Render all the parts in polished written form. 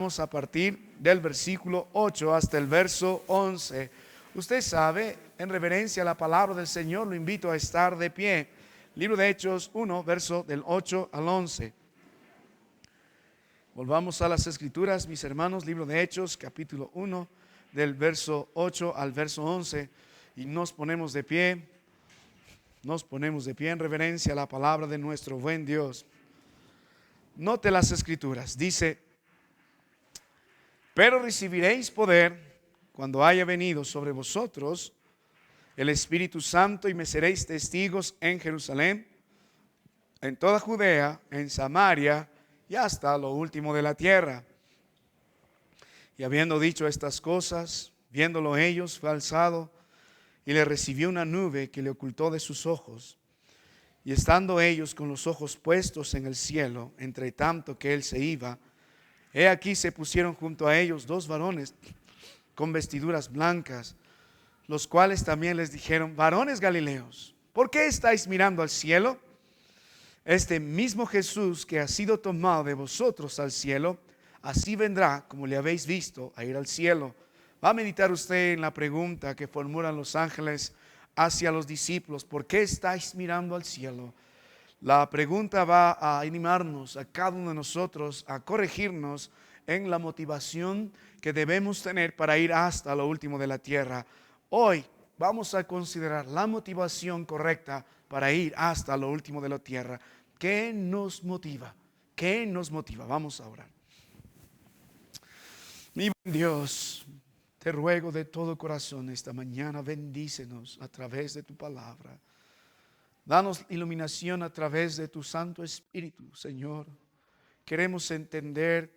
Vamos a partir del versículo 8 hasta el verso 11. Usted sabe, en reverencia a la palabra del Señor, lo invito a estar de pie. Libro de Hechos 1, verso del 8 al 11. Volvamos a las Escrituras, mis hermanos, libro de Hechos, capítulo 1, del verso 8 al verso 11. Y nos ponemos de pie en reverencia a la palabra de nuestro buen Dios. Note las Escrituras, dice: pero recibiréis poder cuando haya venido sobre vosotros el Espíritu Santo, y me seréis testigos en Jerusalén, en toda Judea, en Samaria y hasta lo último de la tierra. Y habiendo dicho estas cosas, viéndolo ellos, fue alzado y le recibió una nube que le ocultó de sus ojos. Y estando ellos con los ojos puestos en el cielo, entre tanto que él se iba, he aquí se pusieron junto a ellos dos varones con vestiduras blancas, los cuales también les dijeron: varones Galileos, ¿por qué estáis mirando al cielo? Este mismo Jesús que ha sido tomado de vosotros al cielo, así vendrá como le habéis visto a ir al cielo. Va a meditar usted en la pregunta que formulan los ángeles hacia los discípulos: ¿por qué estáis mirando al cielo? La pregunta va a animarnos a cada uno de nosotros a corregirnos en la motivación que debemos tener para ir hasta lo último de la tierra. Hoy vamos a considerar la motivación correcta para ir hasta lo último de la tierra. ¿Qué nos motiva? ¿Qué nos motiva? Vamos a orar. Mi buen Dios, te ruego de todo corazón esta mañana, bendícenos a través de tu palabra. Danos iluminación a través de tu Santo Espíritu, Señor. Queremos entender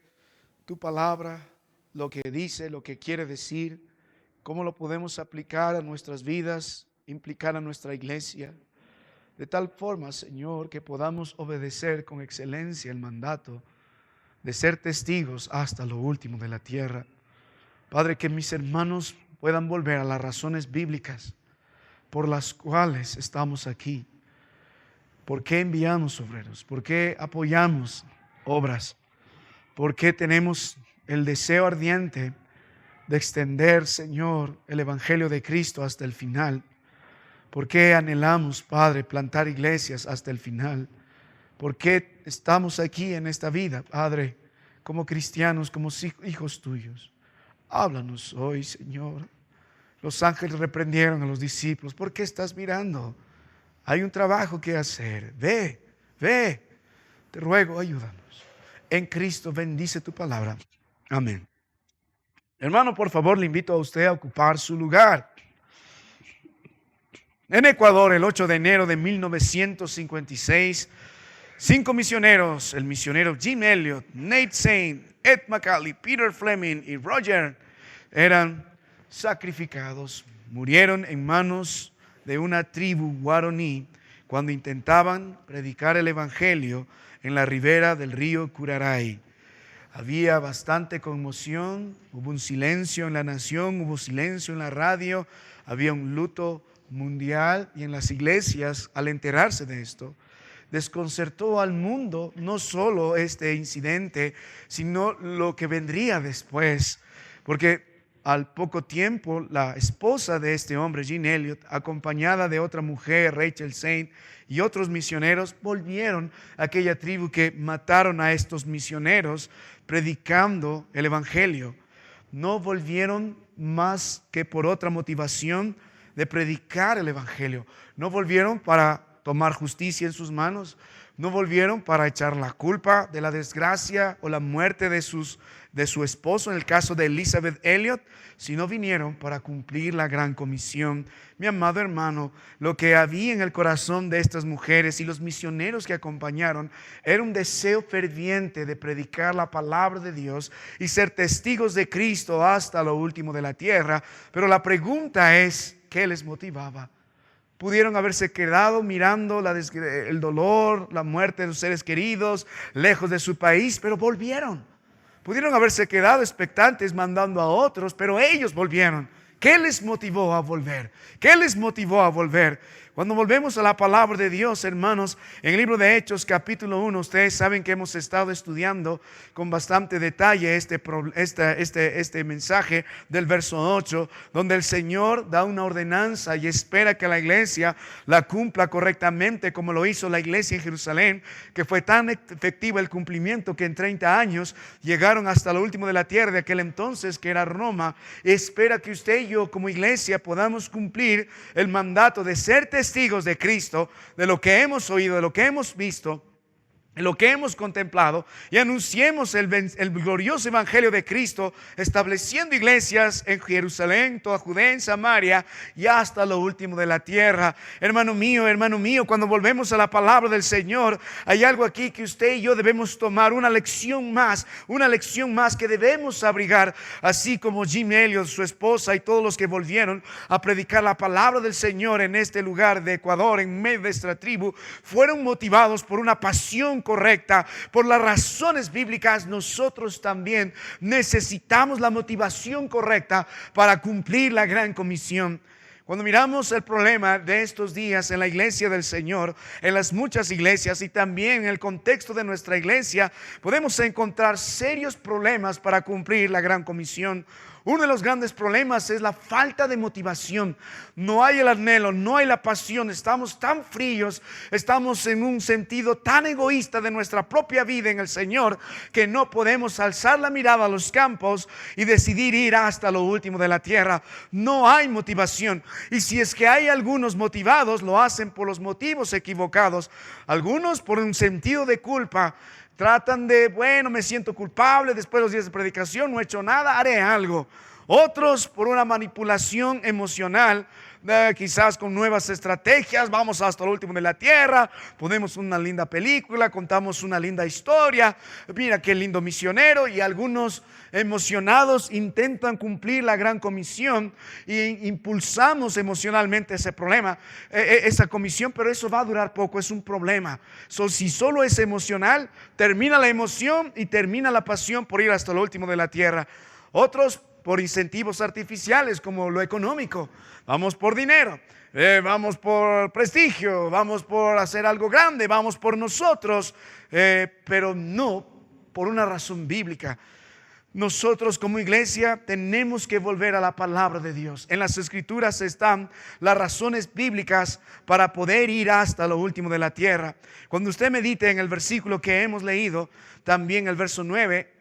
tu palabra, lo que dice, lo que quiere decir, cómo lo podemos aplicar a nuestras vidas, implicar a nuestra iglesia, de tal forma, Señor, que podamos obedecer con excelencia el mandato de ser testigos hasta lo último de la tierra. Padre, que mis hermanos puedan volver a las razones bíblicas por las cuales estamos aquí. ¿Por qué enviamos obreros? ¿Por qué apoyamos obras? ¿Por qué tenemos el deseo ardiente de extender, Señor, el Evangelio de Cristo hasta el final? ¿Por qué anhelamos, Padre, plantar iglesias hasta el final? ¿Por qué estamos aquí en esta vida, Padre, como cristianos, como hijos tuyos? Háblanos hoy, Señor. Los ángeles reprendieron a los discípulos: ¿por qué estás mirando? Hay un trabajo que hacer. Ve. Te ruego, ayúdanos. En Cristo bendice tu palabra. Amén. Hermano, por favor, le invito a usted a ocupar su lugar. En Ecuador, el 8 de enero de 1956, 5 misioneros, el misionero Jim Elliot, Nate Saint, Ed McCallie, Peter Fleming y Roger, eran sacrificados. Murieron en manos de una tribu guaraní cuando intentaban predicar el Evangelio en la ribera del río Curaray. Había bastante conmoción, hubo un silencio en la nación, hubo silencio en la radio, había un luto mundial, y en las iglesias, al enterarse de esto, desconcertó al mundo no solo este incidente, sino lo que vendría después, porque al poco tiempo, la esposa de este hombre, Jean Elliot, acompañada de otra mujer, Rachel Saint, y otros misioneros, volvieron a aquella tribu que mataron a estos misioneros predicando el Evangelio. No volvieron más que por otra motivación de predicar el Evangelio. No volvieron para tomar justicia en sus manos. No volvieron para echar la culpa de la desgracia o la muerte de su esposo, en el caso de Elizabeth Elliot, sino vinieron para cumplir la gran comisión. Mi amado hermano, lo que había en el corazón de estas mujeres y los misioneros que acompañaron era un deseo ferviente de predicar la palabra de Dios y ser testigos de Cristo hasta lo último de la tierra. Pero la pregunta es, ¿qué les motivaba? Pudieron haberse quedado mirando el dolor, la muerte de sus seres queridos, lejos de su país, pero volvieron. Pudieron haberse quedado expectantes mandando a otros, pero ellos volvieron. ¿Qué les motivó a volver? ¿Qué les motivó a volver? Cuando volvemos a la palabra de Dios, hermanos, en el libro de Hechos, capítulo 1, ustedes saben que hemos estado estudiando con bastante detalle este mensaje del verso 8, donde el Señor da una ordenanza y espera que la iglesia la cumpla correctamente, como lo hizo la iglesia en Jerusalén, que fue tan efectivo el cumplimiento que en 30 años llegaron hasta lo último de la tierra de aquel entonces, que era Roma. Espera que usted y yo como iglesia podamos cumplir el mandato de ser testigos de Cristo, de lo que hemos oído, de lo que hemos visto, lo que hemos contemplado, y anunciemos el glorioso evangelio de Cristo, estableciendo iglesias en Jerusalén, toda Judea, en Samaria y hasta lo último de la tierra. Hermano mío, cuando volvemos a la palabra del Señor, hay algo aquí que usted y yo debemos tomar, una lección más que debemos abrigar, así como Jim Elliot, su esposa y todos los que volvieron a predicar la palabra del Señor en este lugar de Ecuador, en medio de esta tribu, fueron motivados por una pasión correcta, por las razones bíblicas. Nosotros también necesitamos la motivación correcta para cumplir la gran comisión. Cuando miramos el problema de estos días en la iglesia del Señor, en las muchas iglesias y también en el contexto de nuestra iglesia, podemos encontrar serios problemas para cumplir la gran comisión. Uno de los grandes problemas es la falta de motivación. No hay el anhelo, no hay la pasión. Estamos tan fríos, estamos en un sentido tan egoísta de nuestra propia vida en el Señor, que no podemos alzar la mirada a los campos y decidir ir hasta lo último de la tierra. No hay motivación. Y si es que hay algunos motivados, lo hacen por los motivos equivocados. Algunos por un sentido de culpa. Tratan de, bueno, me siento culpable, después de los días de predicación no he hecho nada, haré algo. Otros por una manipulación emocional, quizás con nuevas estrategias, vamos hasta lo último de la tierra, ponemos una linda película, contamos una linda historia, mira qué lindo misionero, y algunos emocionados intentan cumplir la gran comisión y impulsamos emocionalmente ese problema, esa comisión, pero eso va a durar poco, es un problema. Si solo es emocional, termina la emoción y termina la pasión por ir hasta lo último de la tierra. Otros por incentivos artificiales como lo económico, vamos por dinero, vamos por prestigio, vamos por hacer algo grande, vamos por nosotros, pero no por una razón bíblica. Nosotros como iglesia tenemos que volver a la palabra de Dios. En las Escrituras están las razones bíblicas para poder ir hasta lo último de la tierra. Cuando usted medite en el versículo que hemos leído, también el verso 9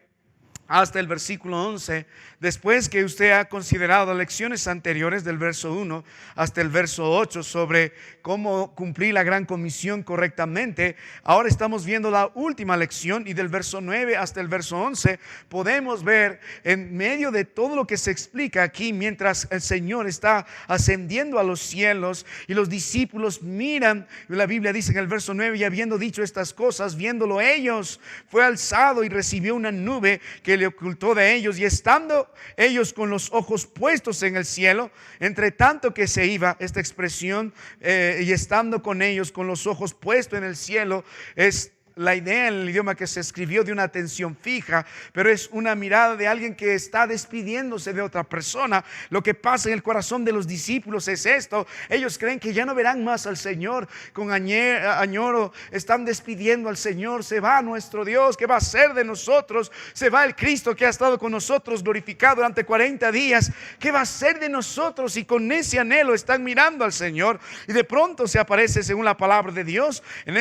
hasta el versículo 11, después que usted ha considerado lecciones anteriores del verso 1 hasta el verso 8 sobre cómo cumplir la gran comisión correctamente, ahora estamos viendo la última lección, y del verso 9 hasta el verso 11 podemos ver, en medio de todo lo que se explica aquí, mientras el Señor está ascendiendo a los cielos y los discípulos miran, la Biblia dice en el verso 9, y habiendo dicho estas cosas, viéndolo ellos, fue alzado y recibió una nube que le ocultó de ellos, y estando ellos con los ojos puestos en el cielo, entre tanto que se iba, esta expresión y estando con ellos con los ojos puestos en el cielo, es la idea en el idioma que se escribió de una atención fija, pero es una mirada de alguien que está despidiéndose de otra persona. Lo que pasa en el corazón de los discípulos es esto: ellos creen que ya no verán más al Señor, con añoro están despidiendo al Señor. Se va nuestro Dios, ¿qué va a ser de nosotros? Se va el Cristo que ha estado con nosotros glorificado durante 40 días, ¿qué va a ser de nosotros? Y con ese anhelo están mirando al Señor, y de pronto se aparece, según la palabra de Dios, en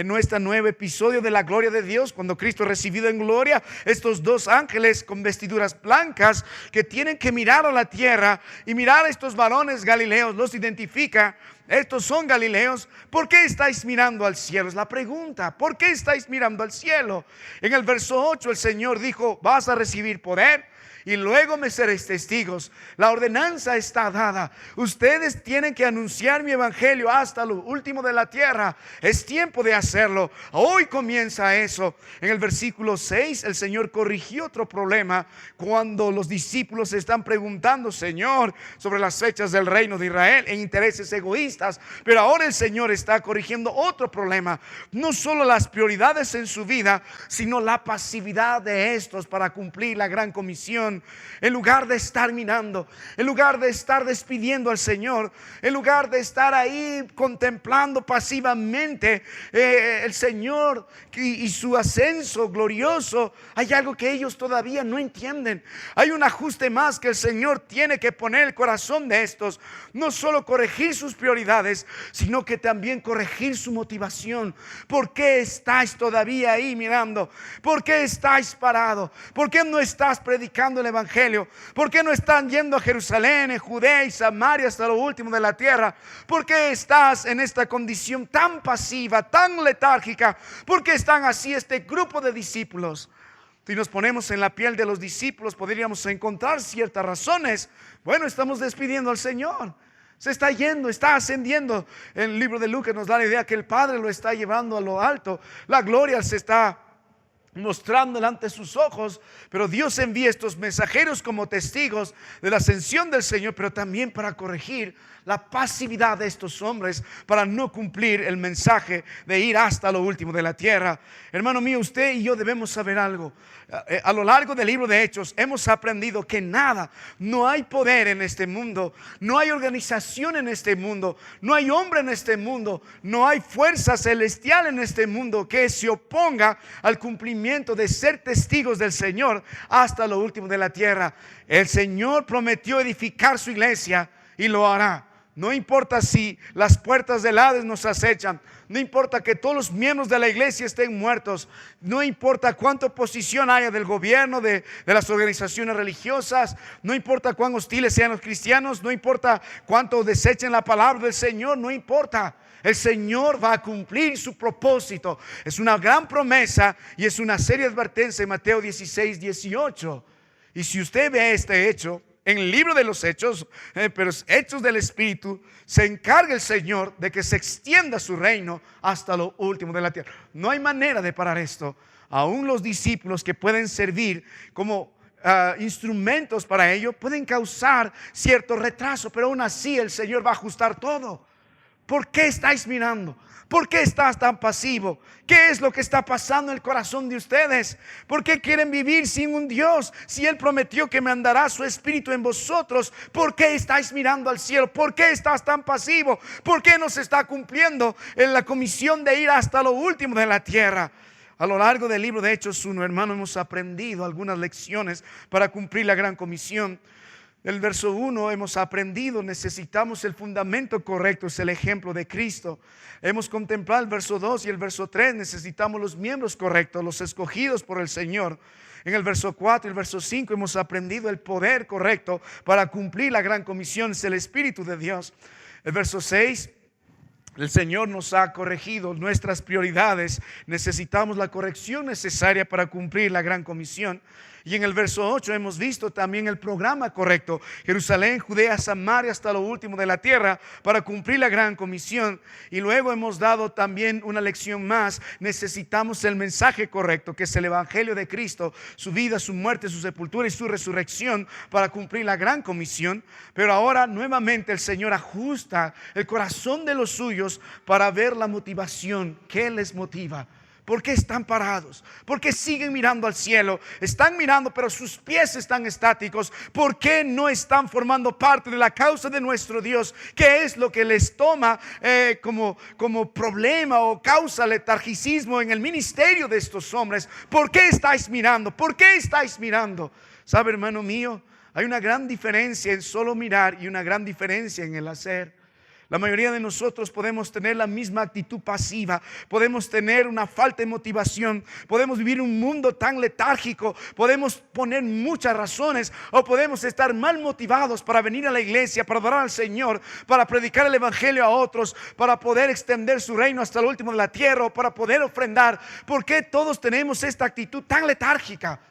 nuestra nueva episodio de la gloria de Dios, cuando Cristo es recibido en gloria, estos dos ángeles con vestiduras blancas que tienen que mirar a la tierra y mirar a estos varones galileos, los identifica. Estos son galileos. ¿Por qué estáis mirando al cielo? Es la pregunta. ¿Por qué estáis mirando al cielo? En el verso 8 el Señor dijo: vas a recibir poder y luego me seréis testigos. La ordenanza está dada. Ustedes tienen que anunciar mi evangelio hasta lo último de la tierra. Es tiempo de hacerlo. Hoy comienza eso. En el versículo 6 el Señor corrigió otro problema cuando los discípulos están preguntando, Señor, sobre las fechas del reino de Israel en intereses egoístas. egoístas. Pero ahora el Señor está corrigiendo otro problema. No solo las prioridades en su vida, sino la pasividad de estos para cumplir la gran comisión. En lugar de estar mirando, en lugar de estar despidiendo al Señor, en lugar de estar ahí contemplando pasivamente el Señor y su ascenso glorioso, hay algo que ellos todavía no entienden. Hay un ajuste más que el Señor tiene que poner en el corazón de estos. No solo corregir sus prioridades, sino que también corregir su motivación. ¿Por qué estáis todavía ahí mirando? ¿Por qué estáis parados? ¿Por qué no estás predicando el Evangelio? ¿Por qué no están yendo a Jerusalén, Judea y Samaria hasta lo último de la tierra? ¿Por qué estás en esta condición tan pasiva, tan letárgica? ¿Por qué están así este grupo de discípulos? Si nos ponemos en la piel de los discípulos, podríamos encontrar ciertas razones. Bueno, estamos despidiendo al Señor. Se está yendo, está ascendiendo. El libro de Lucas nos da la idea que el Padre lo está llevando a lo alto. La gloria se está mostrando delante de sus ojos, pero Dios envía estos mensajeros como testigos de la ascensión del Señor, pero también para corregir la pasividad de estos hombres, para no cumplir el mensaje de ir hasta lo último de la tierra. Hermano mío, usted y yo debemos saber algo. A lo largo del libro de Hechos hemos aprendido que nada, no hay poder en este mundo, no hay organización en este mundo, no hay hombre en este mundo, no hay fuerza celestial en este mundo que se oponga al cumplimiento de ser testigos del Señor hasta lo último de la tierra. El Señor prometió edificar su iglesia y lo hará. No importa si las puertas del Hades nos acechan, no importa que todos los miembros de la iglesia estén muertos, no importa cuánta oposición haya del gobierno, de las organizaciones religiosas, no importa cuán hostiles sean los cristianos, no importa cuánto desechen la palabra del Señor, no importa. El Señor va a cumplir su propósito. Es una gran promesa y es una seria advertencia en Mateo 16, 18. Y si usted ve este hecho en el libro de los Hechos, pero Hechos del Espíritu, se encarga el Señor de que se extienda su reino hasta lo último de la tierra. No hay manera de parar esto. Aún los discípulos que pueden servir como instrumentos para ello pueden causar cierto retraso, pero aún así el Señor va a ajustar todo. ¿Por qué estáis mirando? ¿Por qué estás tan pasivo? ¿Qué es lo que está pasando en el corazón de ustedes? ¿Por qué quieren vivir sin un Dios? Si Él prometió que mandará su Espíritu en vosotros, ¿por qué estáis mirando al cielo? ¿Por qué estás tan pasivo? ¿Por qué no se está cumpliendo en la comisión de ir hasta lo último de la tierra? A lo largo del libro de Hechos 1, hermano, hemos aprendido algunas lecciones para cumplir la gran comisión. El verso 1 hemos aprendido, necesitamos el fundamento correcto, es el ejemplo de Cristo. Hemos contemplado el verso 2 y el verso 3, necesitamos los miembros correctos, los escogidos por el Señor. En el verso 4 y el verso 5 hemos aprendido el poder correcto para cumplir la gran comisión, es el Espíritu de Dios. El verso 6, el Señor nos ha corregido nuestras prioridades, necesitamos la corrección necesaria para cumplir la gran comisión. Y en el verso 8 hemos visto también el programa correcto: Jerusalén, Judea, Samaria hasta lo último de la tierra, para cumplir la gran comisión. Y luego hemos dado también una lección más: necesitamos el mensaje correcto, que es el Evangelio de Cristo, su vida, su muerte, su sepultura y su resurrección, para cumplir la gran comisión. Pero ahora nuevamente el Señor ajusta el corazón de los suyos para ver la motivación. ¿Qué les motiva? ¿Por qué están parados? ¿Por qué siguen mirando al cielo? Están mirando, pero sus pies están estáticos. ¿Por qué no están formando parte de la causa de nuestro Dios? ¿Qué es lo que les toma como problema o causa letargicismo en el ministerio de estos hombres? ¿Por qué estáis mirando? ¿Por qué estáis mirando? ¿Sabe, hermano mío? Hay una gran diferencia en solo mirar y una gran diferencia en el hacer. La mayoría de nosotros podemos tener la misma actitud pasiva, podemos tener una falta de motivación, podemos vivir un mundo tan letárgico, podemos poner muchas razones o podemos estar mal motivados para venir a la iglesia, para adorar al Señor, para predicar el Evangelio a otros, para poder extender su reino hasta lo último de la tierra o para poder ofrendar. ¿Por qué todos tenemos esta actitud tan letárgica,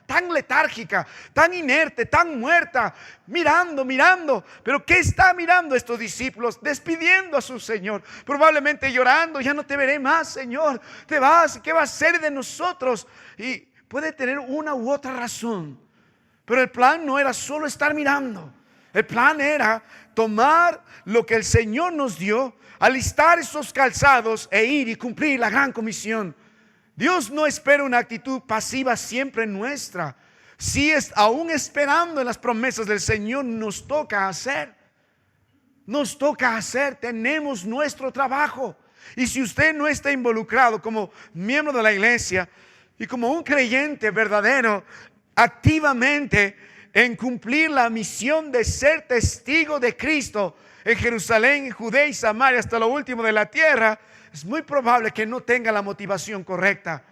tan inerte, tan muerta, mirando? ¿Pero qué está mirando estos discípulos? Despidiendo a su Señor, probablemente llorando: ya no te veré más, Señor, te vas, ¿qué va a ser de nosotros? Y puede tener una u otra razón, pero el plan no era solo estar mirando. El plan era tomar lo que el Señor nos dio, alistar esos calzados e ir y cumplir la gran comisión. Dios no espera una actitud pasiva siempre nuestra. Si aún esperando en las promesas del Señor, nos toca hacer. Nos toca hacer, tenemos nuestro trabajo. Y si usted no está involucrado como miembro de la iglesia y como un creyente verdadero, activamente en cumplir la misión de ser testigo de Cristo en Jerusalén, en Judea y Samaria hasta lo último de la tierra, es muy probable que no tenga la motivación correcta.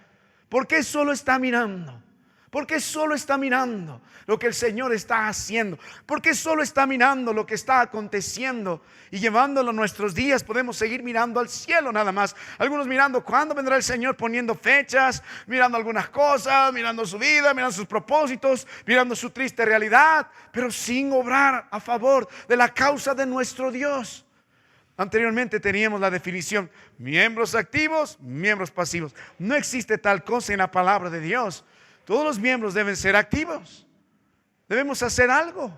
Porque solo está mirando. Porque solo está mirando lo que el Señor está haciendo. Porque solo está mirando lo que está aconteciendo. Y llevándolo a nuestros días podemos seguir mirando al cielo nada más. Algunos mirando cuándo vendrá el Señor, poniendo fechas, mirando algunas cosas, mirando su vida, mirando sus propósitos, mirando su triste realidad, pero sin obrar a favor de la causa de nuestro Dios. Anteriormente teníamos la definición: miembros activos, miembros pasivos. No existe tal cosa en la palabra de Dios. Todos los miembros deben ser activos. Debemos hacer algo.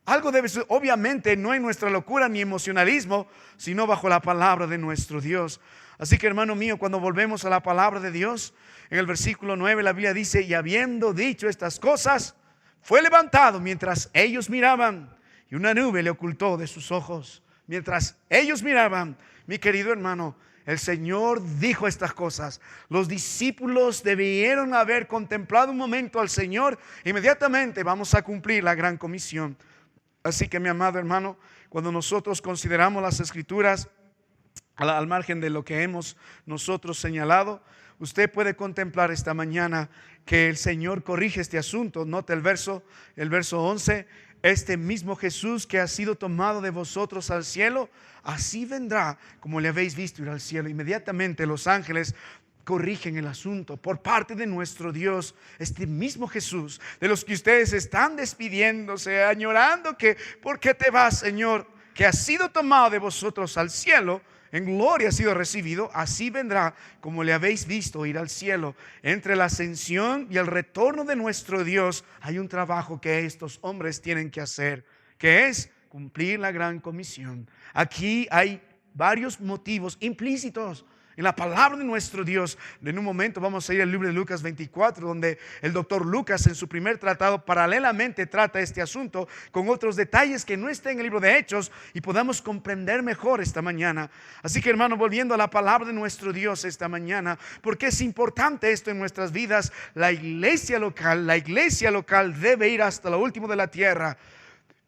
Algo debe ser, obviamente no en nuestra locura ni emocionalismo, sino bajo la palabra de nuestro Dios. Así que, hermano mío, cuando volvemos a la palabra de Dios, en el versículo 9 la Biblia dice: y habiendo dicho estas cosas, fue levantado mientras ellos miraban, y una nube le ocultó de sus ojos. Mientras ellos miraban, mi querido hermano, el Señor dijo estas cosas. Los discípulos debieron haber contemplado un momento al Señor. Inmediatamente vamos a cumplir la gran comisión. Así que, mi amado hermano, cuando nosotros consideramos las Escrituras al margen de lo que hemos nosotros señalado, usted puede contemplar esta mañana que el Señor corrige este asunto. Note el verso 11. Este mismo Jesús que ha sido tomado de vosotros al cielo, así vendrá como le habéis visto ir al cielo. Inmediatamente los ángeles corrigen el asunto por parte de nuestro Dios. Este mismo Jesús de los que ustedes están despidiéndose, añorando que ¿por qué te vas, Señor? Que ha sido tomado de vosotros al cielo, en gloria ha sido recibido, así vendrá como le habéis visto ir al cielo. Entre la ascensión y el retorno de nuestro Dios hay un trabajo que estos hombres tienen que hacer, que es cumplir la gran comisión. Aquí hay varios motivos implícitos en la palabra de nuestro Dios. En un momento vamos a ir al libro de Lucas 24, donde el doctor Lucas en su primer tratado paralelamente trata este asunto con otros detalles que no están en el libro de Hechos y podamos comprender mejor esta mañana. Así que, hermano, volviendo a la palabra de nuestro Dios esta mañana, porque es importante esto en nuestras vidas. La iglesia local debe ir hasta lo último de la tierra,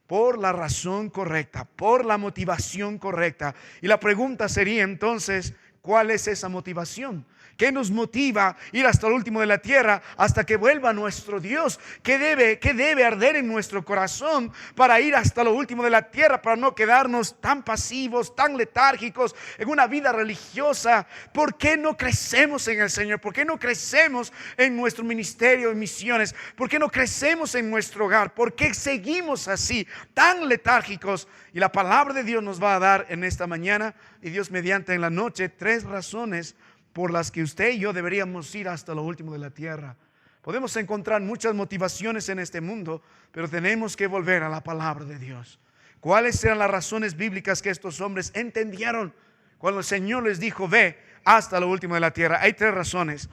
por la razón correcta, por la motivación correcta. Y la pregunta sería entonces: ¿cuál es esa motivación? ¿Qué nos motiva a ir hasta el último de la tierra hasta que vuelva nuestro Dios? ¿Qué debe arder en nuestro corazón para ir hasta lo último de la tierra, para no quedarnos tan pasivos, tan letárgicos en una vida religiosa? ¿Por qué no crecemos en el Señor? ¿Por qué no crecemos en nuestro ministerio y misiones? ¿Por qué no crecemos en nuestro hogar? ¿Por qué seguimos así, tan letárgicos? Y la palabra de Dios nos va a dar en esta mañana, y Dios mediante en la noche, 3 razones por las que usted y yo deberíamos ir hasta lo último de la tierra. Podemos encontrar muchas motivaciones en este mundo, pero tenemos que volver a la palabra de Dios. ¿Cuáles eran las razones bíblicas que estos hombres entendieron cuando el Señor les dijo: ve hasta lo último de la tierra? Hay 3 razones.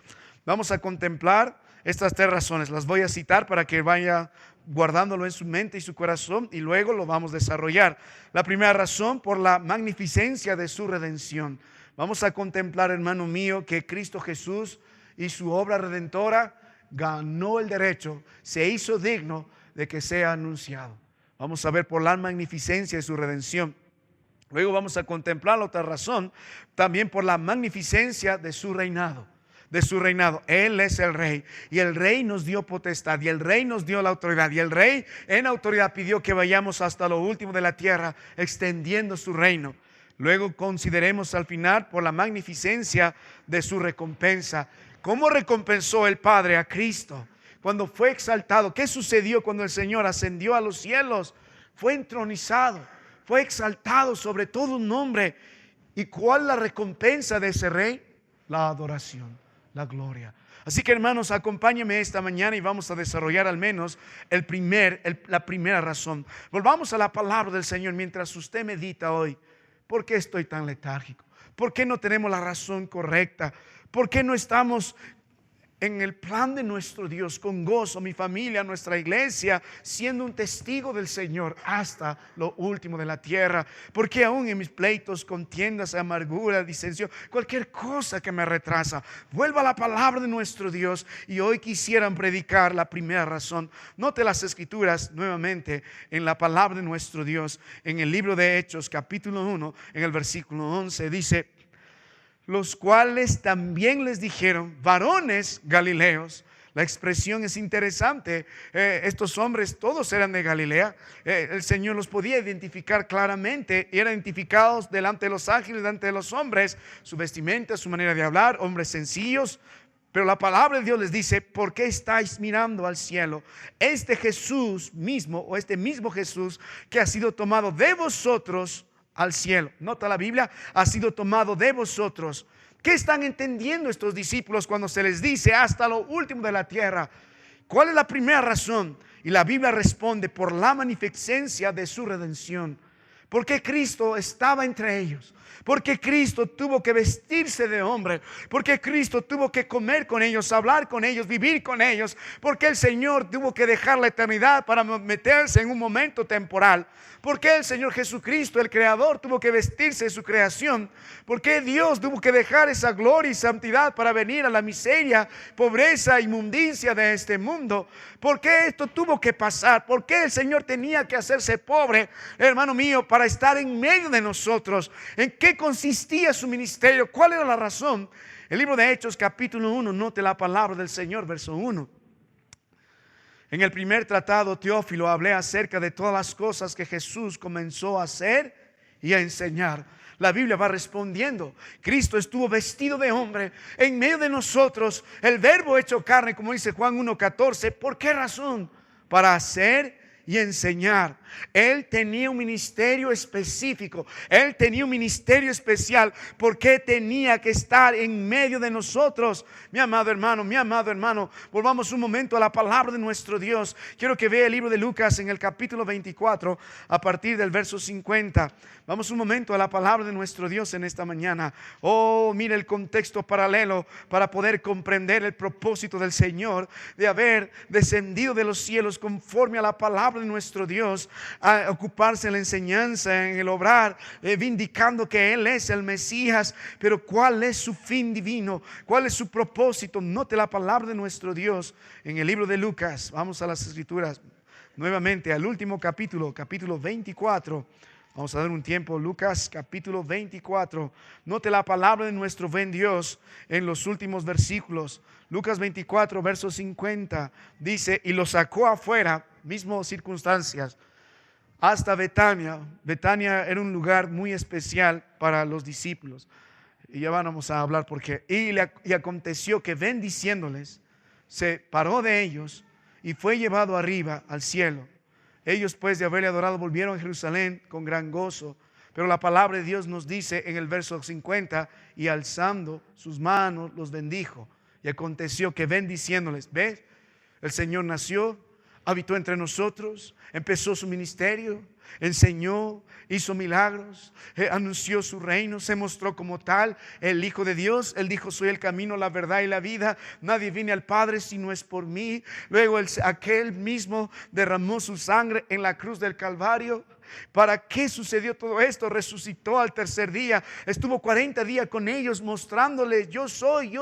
Vamos a contemplar estas 3 razones. Las voy a citar para que vaya guardándolo en su mente y su corazón, y luego lo vamos a desarrollar. La primera razón: por la magnificencia de su redención. Vamos a contemplar, hermano mío, que Cristo Jesús y su obra redentora ganó el derecho, se hizo digno de que sea anunciado. Vamos a ver por la magnificencia de su redención. Luego vamos a contemplar la otra razón, también por la magnificencia de su reinado. Él es el rey, y el rey nos dio potestad, y el rey nos dio la autoridad, y el rey en autoridad pidió que vayamos hasta lo último de la tierra, extendiendo su reino. Luego consideremos al final por la magnificencia de su recompensa. ¿Cómo recompensó el Padre a Cristo cuando fue exaltado? ¿Qué sucedió cuando el Señor ascendió a los cielos? Fue entronizado, fue exaltado sobre todo nombre. ¿Y cuál es la recompensa de ese rey? La adoración, la gloria. Así que hermanos, acompáñenme esta mañana y vamos a desarrollar al menos la primera razón. Volvamos a la palabra del Señor mientras usted medita hoy. ¿Por qué estoy tan letárgico? ¿Por qué no tenemos la razón correcta? ¿Por qué no estamos en el plan de nuestro Dios con gozo, mi familia, nuestra iglesia, siendo un testigo del Señor hasta lo último de la tierra? Porque aún en mis pleitos, contiendas, amargura, disensión, cualquier cosa que me retrasa, vuelva a la palabra de nuestro Dios. Y hoy quisieran predicar la primera razón. Note las escrituras nuevamente en la palabra de nuestro Dios, en el libro de Hechos, capítulo 1, en el versículo 11, dice: los cuales también les dijeron, varones galileos. La expresión es interesante. Estos hombres todos eran de Galilea. El Señor los podía identificar claramente. Eran identificados delante de los ángeles, delante de los hombres. Su vestimenta, su manera de hablar, hombres sencillos. Pero la palabra de Dios les dice: ¿por qué estáis mirando al cielo? Este Jesús mismo, o este mismo Jesús que ha sido tomado de vosotros al cielo. Nota la Biblia, ha sido tomado de vosotros. ¿Qué están entendiendo estos discípulos cuando se les dice hasta lo último de la tierra? ¿Cuál es la primera razón? Y la Biblia responde: por la magnificencia de su redención. Porque Cristo estaba entre ellos. Porque Cristo tuvo que vestirse de hombre. Porque Cristo tuvo que comer con ellos, hablar con ellos, vivir con ellos. Porque el Señor tuvo que dejar la eternidad para meterse en un momento temporal. Porque el Señor Jesucristo, el Creador, tuvo que vestirse de su creación. Porque Dios tuvo que dejar esa gloria y santidad para venir a la miseria, pobreza, inmundicia de este mundo. Porque esto tuvo que pasar. Porque el Señor tenía que hacerse pobre, hermano mío, para estar en medio de nosotros. ¿En qué consistía su ministerio? ¿Cuál era la razón? El libro de Hechos, capítulo 1, note la palabra del Señor, verso 1. En el primer tratado, Teófilo, hablé acerca de todas las cosas que Jesús comenzó a hacer y a enseñar. La Biblia va respondiendo: Cristo estuvo vestido de hombre en medio de nosotros, el verbo hecho carne, como dice Juan 1:14. ¿Por qué razón? Para hacer y enseñar. Él tenía un ministerio específico. Él tenía un ministerio especial. Porque tenía que estar en medio de nosotros. Mi amado hermano, volvamos un momento a la palabra de nuestro Dios. Quiero que vea el libro de Lucas en el capítulo 24, a partir del verso 50. Vamos un momento a la palabra de nuestro Dios en esta mañana. Oh, mire el contexto paralelo para poder comprender el propósito del Señor de haber descendido de los cielos conforme a la palabra de nuestro Dios, a ocuparse en la enseñanza, en el obrar, vindicando que Él es el Mesías. Pero ¿cuál es su fin divino? ¿Cuál es su propósito? Note la palabra de nuestro Dios en el libro de Lucas. Vamos a las escrituras nuevamente, al último capítulo 24. Vamos a dar un tiempo. Lucas capítulo 24. Note la palabra de nuestro buen Dios en los últimos versículos. Lucas 24, verso 50. Dice: y lo sacó afuera, mismas circunstancias, hasta Betania. Betania era un lugar muy especial para los discípulos. Y ya vamos a hablar por qué. Y aconteció que, bendiciéndoles, se paró de ellos y fue llevado arriba al cielo. Ellos, pues, de haberle adorado, volvieron a Jerusalén con gran gozo. Pero la palabra de Dios nos dice en el verso 50: y alzando sus manos los bendijo. Y aconteció que, bendiciéndoles, ¿ves? El Señor nació, habitó entre nosotros, empezó su ministerio, enseñó, hizo milagros, anunció su reino, se mostró como tal, el Hijo de Dios. Él dijo: soy el camino, la verdad y la vida. Nadie viene al Padre si no es por mí. Luego aquel mismo derramó su sangre en la cruz del Calvario. ¿Para qué sucedió todo esto? Resucitó al tercer día. Estuvo 40 días con ellos, mostrándoles: yo soy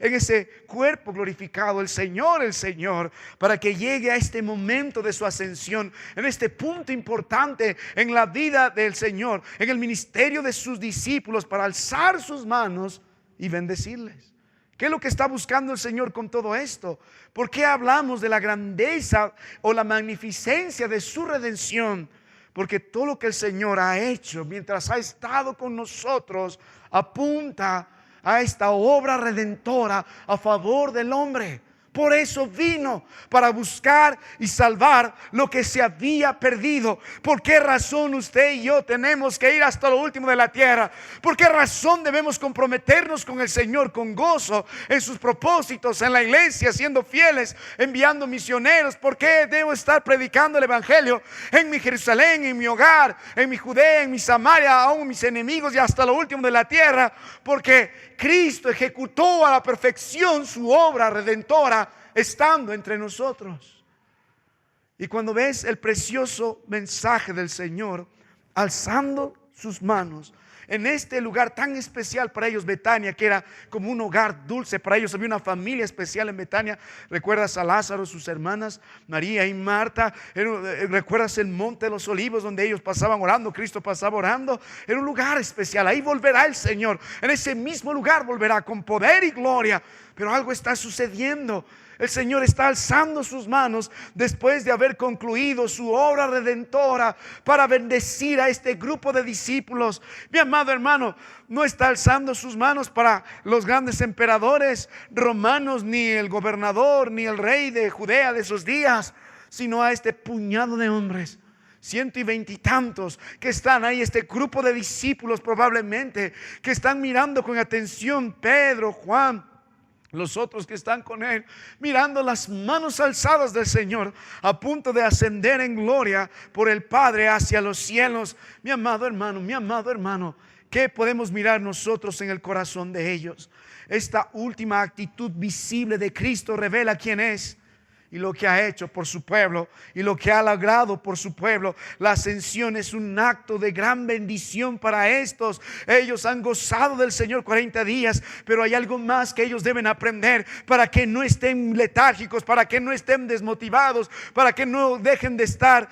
en ese cuerpo glorificado, el Señor, para que llegue a este momento de su ascensión, en este punto importante en la vida del Señor, en el ministerio de sus discípulos, para alzar sus manos y bendecirles. ¿Qué es lo que está buscando el Señor con todo esto? ¿Por qué hablamos de la grandeza o la magnificencia de su redención? Porque todo lo que el Señor ha hecho mientras ha estado con nosotros apunta a esta obra redentora a favor del hombre. Por eso vino, para buscar y salvar lo que se había perdido. ¿Por qué razón usted y yo tenemos que ir hasta lo último de la tierra? ¿Por qué razón debemos comprometernos con el Señor con gozo en sus propósitos, en la iglesia, siendo fieles, enviando misioneros? ¿Por qué debo estar predicando el evangelio en mi Jerusalén, en mi hogar, en mi Judea, en mi Samaria, aún mis enemigos y hasta lo último de la tierra? Porque Cristo ejecutó a la perfección su obra redentora estando entre nosotros. Y cuando ves el precioso mensaje del Señor alzando sus manos en este lugar tan especial para ellos, Betania, que era como un hogar dulce para ellos, había una familia especial en Betania. ¿Recuerdas a Lázaro, sus hermanas, María y Marta? ¿Recuerdas el monte de los olivos donde ellos pasaban orando? Cristo pasaba orando. Era un lugar especial. Ahí volverá el Señor. En ese mismo lugar volverá con poder y gloria. Pero algo está sucediendo. El Señor está alzando sus manos después de haber concluido su obra redentora para bendecir a este grupo de discípulos. Mi amado hermano, no está alzando sus manos para los grandes emperadores romanos, ni el gobernador, ni el rey de Judea de esos días, sino a este puñado de hombres. 120 y tantos que están ahí, este grupo de discípulos probablemente, que están mirando con atención, Pedro, Juan, los otros que están con él, mirando las manos alzadas del Señor, a punto de ascender en gloria por el Padre hacia los cielos. Mi amado hermano, ¿qué podemos mirar nosotros en el corazón de ellos? Esta última actitud visible de Cristo revela quién es y lo que ha hecho por su pueblo y lo que ha logrado por su pueblo. La ascensión es un acto de gran bendición para estos. Ellos han gozado del Señor 40 días, pero hay algo más que ellos deben aprender para que no estén letárgicos, para que no estén desmotivados, para que no dejen de estar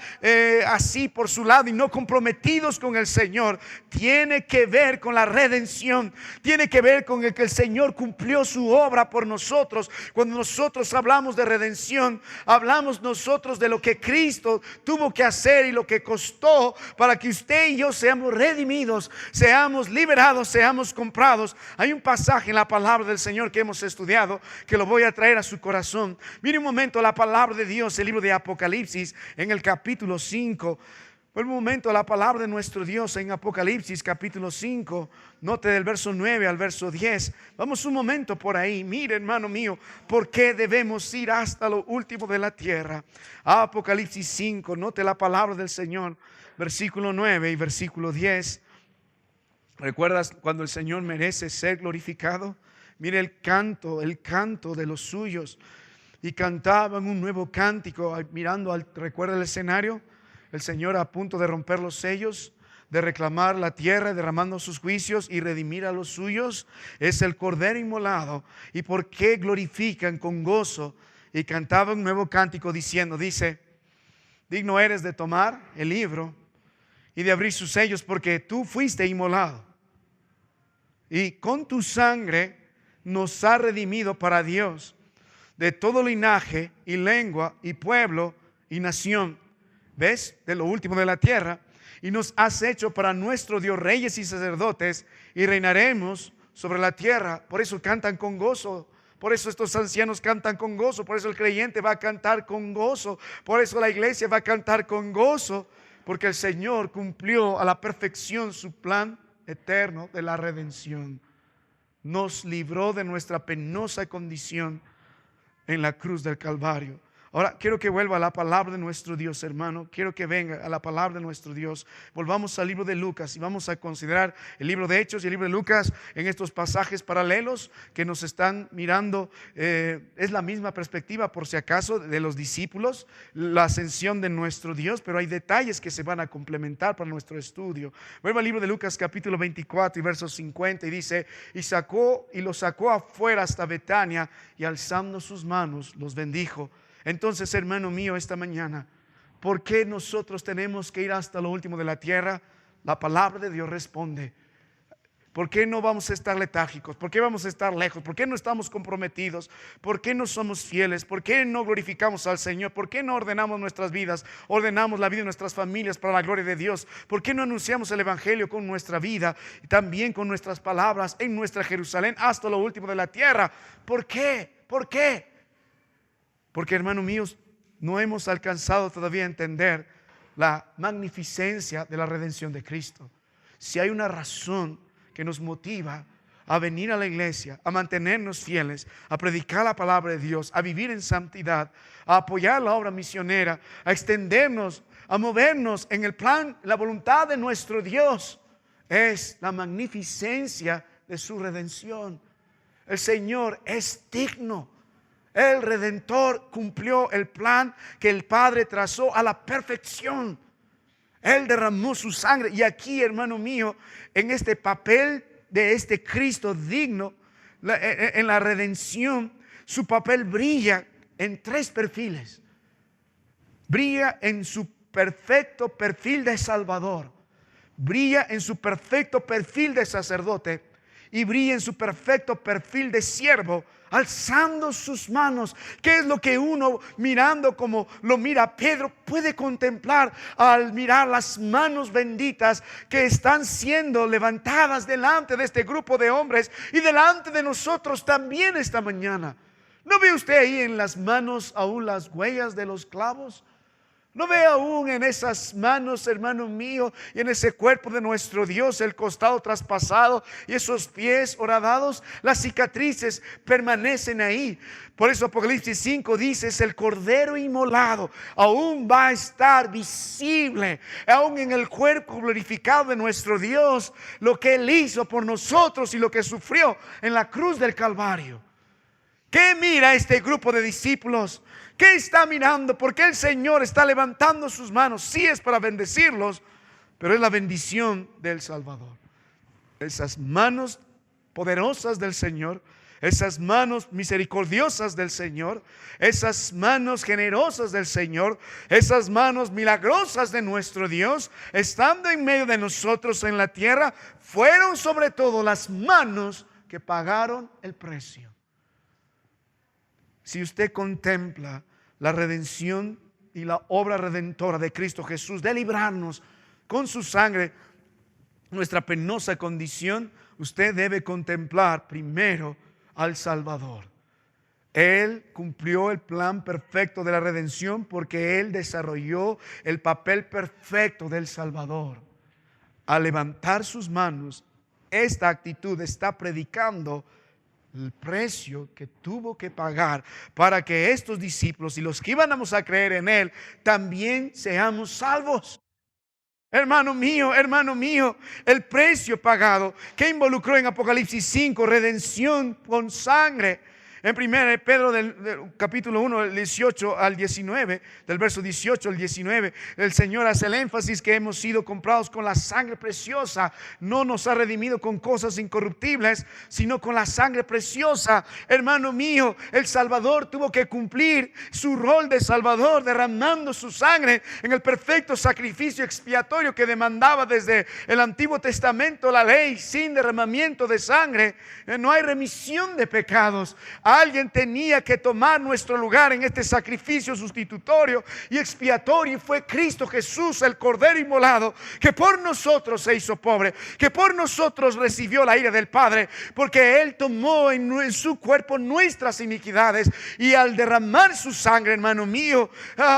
así por su lado y no comprometidos con el Señor. Tiene que ver con la redención, tiene que ver con el que el Señor cumplió su obra por nosotros. Cuando nosotros hablamos de redención, hablamos nosotros de lo que Cristo tuvo que hacer y lo que costó para que usted y yo seamos redimidos, seamos liberados, seamos comprados. Hay un pasaje en la palabra del Señor que hemos estudiado, que lo voy a traer a su corazón. Mire un momento la palabra de Dios, el libro de Apocalipsis, en el capítulo 5. Por un momento la palabra de nuestro Dios en Apocalipsis capítulo 5, note del verso 9 al verso 10. Vamos un momento por ahí. Mire, hermano mío, ¿por qué debemos ir hasta lo último de la tierra? Apocalipsis 5, note la palabra del Señor, versículo 9 y versículo 10. ¿Recuerdas cuando el Señor merece ser glorificado? Mire el canto de los suyos. Y cantaban un nuevo cántico mirando ¿recuerda el escenario? El Señor a punto de romper los sellos, de reclamar la tierra, derramando sus juicios y redimir a los suyos. Es el Cordero inmolado. ¿Y por qué glorifican con gozo? Y cantaba un nuevo cántico diciendo, dice, digno eres de tomar el libro y de abrir sus sellos, porque tú fuiste inmolado. Y con tu sangre nos ha redimido para Dios de todo linaje y lengua y pueblo y nación. ¿Ves? De lo último de la tierra. Y nos has hecho para nuestro Dios reyes y sacerdotes, y reinaremos sobre la tierra. Por eso cantan con gozo. Por eso estos ancianos cantan con gozo. Por eso el creyente va a cantar con gozo. Por eso la iglesia va a cantar con gozo. Porque el Señor cumplió a la perfección su plan eterno de la redención. Nos libró de nuestra penosa condición en la cruz del Calvario. Ahora quiero que vuelva a la palabra de nuestro Dios, hermano. Quiero que venga a la palabra de nuestro Dios. Volvamos al libro de Lucas y vamos a considerar el libro de Hechos y el libro de Lucas en estos pasajes paralelos que nos están mirando. Es la misma perspectiva, por si acaso, de los discípulos, la ascensión de nuestro Dios, pero hay detalles que se van a complementar para nuestro estudio. Vuelva al libro de Lucas capítulo 24 y versos 50 y dice, y los sacó afuera hasta Betania y alzando sus manos los bendijo. Entonces, hermano mío, esta mañana, ¿por qué nosotros tenemos que ir hasta lo último de la tierra? La palabra de Dios responde. ¿Por qué no vamos a estar letárgicos? ¿Por qué vamos a estar lejos? ¿Por qué no estamos comprometidos? ¿Por qué no somos fieles? ¿Por qué no glorificamos al Señor? ¿Por qué no ordenamos nuestras vidas? Ordenamos la vida de nuestras familias para la gloria de Dios. ¿Por qué no anunciamos el Evangelio con nuestra vida y también con nuestras palabras en nuestra Jerusalén hasta lo último de la tierra? ¿Por qué? ¿Por qué? Porque, hermanos míos, no hemos alcanzado todavía a entender la magnificencia de la redención de Cristo. Si hay una razón que nos motiva a venir a la iglesia, a mantenernos fieles, a predicar la palabra de Dios, a vivir en santidad, a apoyar la obra misionera, a extendernos, a movernos en el plan, la voluntad de nuestro Dios, es la magnificencia de su redención. El Señor es digno. El Redentor cumplió el plan que el Padre trazó a la perfección. Él derramó su sangre. Y aquí, hermano mío, en este papel de este Cristo digno, en la redención, su papel brilla en tres perfiles. Brilla en su perfecto perfil de Salvador. Brilla en su perfecto perfil de sacerdote. Y brilla en su perfecto perfil de siervo, alzando sus manos. ¿Qué es lo que uno, mirando como lo mira Pedro, puede contemplar al mirar las manos benditas que están siendo levantadas delante de este grupo de hombres y delante de nosotros también esta mañana? ¿No ve usted ahí en las manos aún las huellas de los clavos? ¿No ve aún en esas manos, hermano mío, y en ese cuerpo de nuestro Dios, el costado traspasado y esos pies horadados? Las cicatrices permanecen ahí. Por eso Apocalipsis 5 dice, es el Cordero inmolado. Aún va a estar visible, aún en el cuerpo glorificado de nuestro Dios, lo que Él hizo por nosotros y lo que sufrió en la cruz del Calvario. ¿Qué mira este grupo de discípulos? ¿Qué está mirando? Porque el Señor está levantando sus manos. Sí, es para bendecirlos, pero es la bendición del Salvador. Esas manos poderosas del Señor, esas manos misericordiosas del Señor, esas manos generosas del Señor, esas manos milagrosas de nuestro Dios, estando en medio de nosotros en la tierra, fueron sobre todo las manos que pagaron el precio. Si usted contempla la redención y la obra redentora de Cristo Jesús, de librarnos con su sangre nuestra penosa condición, usted debe contemplar primero al Salvador. Él cumplió el plan perfecto de la redención porque Él desarrolló el papel perfecto del Salvador. Al levantar sus manos, esta actitud está predicando el precio que tuvo que pagar para que estos discípulos y los que íbamos a creer en Él también seamos salvos. Hermano mío, el precio pagado que involucró en Apocalipsis 5, redención con sangre. En 1 Pedro del capítulo 1, del 18 al 19, del verso 18 al 19, el Señor hace el énfasis que hemos sido comprados con la sangre preciosa. No nos ha redimido con cosas incorruptibles, sino con la sangre preciosa. Hermano mío, el Salvador tuvo que cumplir su rol de Salvador, derramando su sangre en el perfecto sacrificio expiatorio que demandaba desde el Antiguo Testamento la ley. Sin derramamiento de sangre no hay remisión de pecados. Alguien tenía que tomar nuestro lugar en este sacrificio sustitutorio y expiatorio, y fue Cristo Jesús, el Cordero inmolado, que por nosotros se hizo pobre, que por nosotros recibió la ira del Padre, porque Él tomó en su cuerpo nuestras iniquidades, y al derramar su sangre, hermano mío,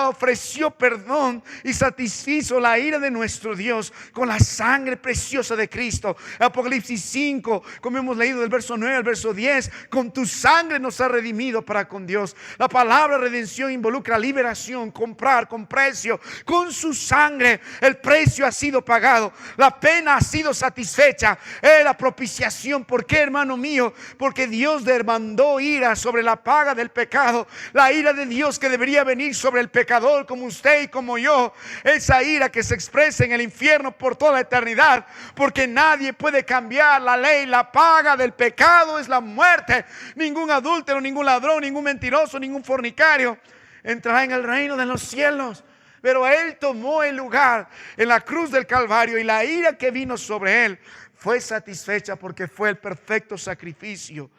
ofreció perdón y satisfizo la ira de nuestro Dios con la sangre preciosa de Cristo. Apocalipsis 5, como hemos leído del verso 9 al verso 10, con tu sangre nos ha redimido para con Dios. La palabra redención involucra liberación, comprar con precio. Con su sangre el precio ha sido pagado, la pena ha sido satisfecha, la propiciación. ¿Por qué, hermano mío? Porque Dios demandó ira sobre la paga del pecado, la ira de Dios que debería venir sobre el pecador como usted y como yo, esa ira que se expresa en el infierno por toda la eternidad, porque nadie puede cambiar la ley. La paga del pecado es la muerte. Ningún adúltero, ningún ladrón, ningún mentiroso, ningún fornicario entrará en el reino de los cielos. Pero Él tomó el lugar en la cruz del Calvario, y la ira que vino sobre Él fue satisfecha porque fue el perfecto sacrificio.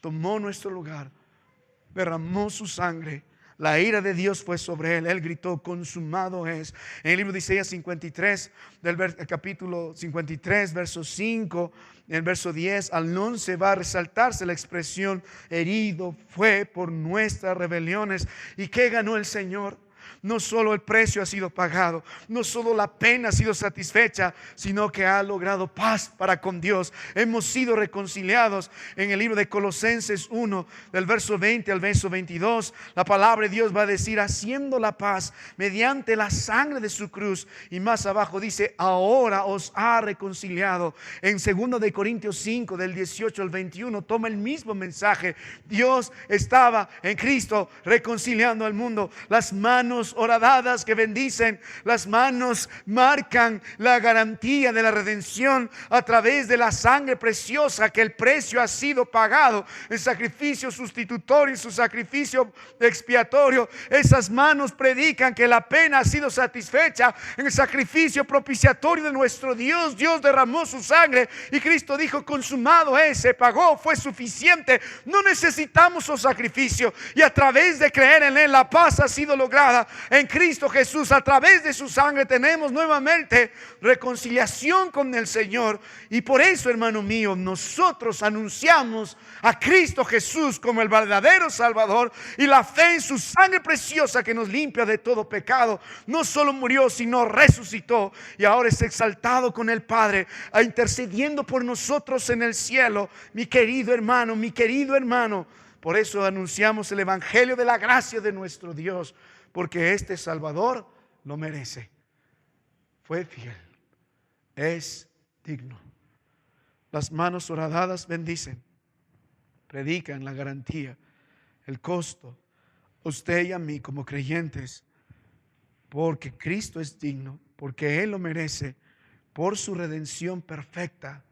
Tomó nuestro lugar, derramó su sangre, La ira de Dios fue sobre él. Él gritó, consumado es. En el libro de Isaías 53, capítulo 53, verso 5, en el verso 10 al 11 va a resaltarse la expresión, herido fue por nuestras rebeliones. ¿Y qué ganó el Señor? No solo el precio ha sido pagado, no solo la pena ha sido satisfecha, sino que ha logrado paz para con Dios. Hemos sido reconciliados. En el libro de Colosenses 1, del verso 20 al verso 22, la palabra de Dios va a decir, haciendo la paz mediante la sangre de su cruz. Y más abajo dice, ahora os ha reconciliado. En 2 de Corintios 5, del 18 al 21, toma el mismo mensaje. Dios estaba en Cristo reconciliando al mundo. Las manos horadadas que bendicen, las manos marcan la garantía de la redención a través de la sangre preciosa, que el precio ha sido pagado, el sacrificio sustitutorio, su sacrificio expiatorio. Esas manos predican que la pena ha sido satisfecha en el sacrificio propiciatorio de nuestro Dios. Dios derramó su sangre y Cristo dijo, consumado es, se pagó, fue suficiente, no necesitamos su sacrificio. Y a través de creer en él, la paz ha sido lograda. En Cristo Jesús, a través de su sangre, tenemos nuevamente reconciliación con el Señor. Y por eso, hermano mío, nosotros anunciamos a Cristo Jesús como el verdadero Salvador, y la fe en su sangre preciosa que nos limpia de todo pecado. No solo murió, sino resucitó, y ahora es exaltado con el Padre, intercediendo por nosotros en el cielo. Mi querido hermano, mi querido hermano, por eso anunciamos el evangelio de la gracia de nuestro Dios, porque este Salvador lo merece. Fue fiel, es digno. Las manos horadadas bendicen, predican la garantía, el costo a usted y a mí como creyentes, porque Cristo es digno, porque Él lo merece, por su redención perfecta.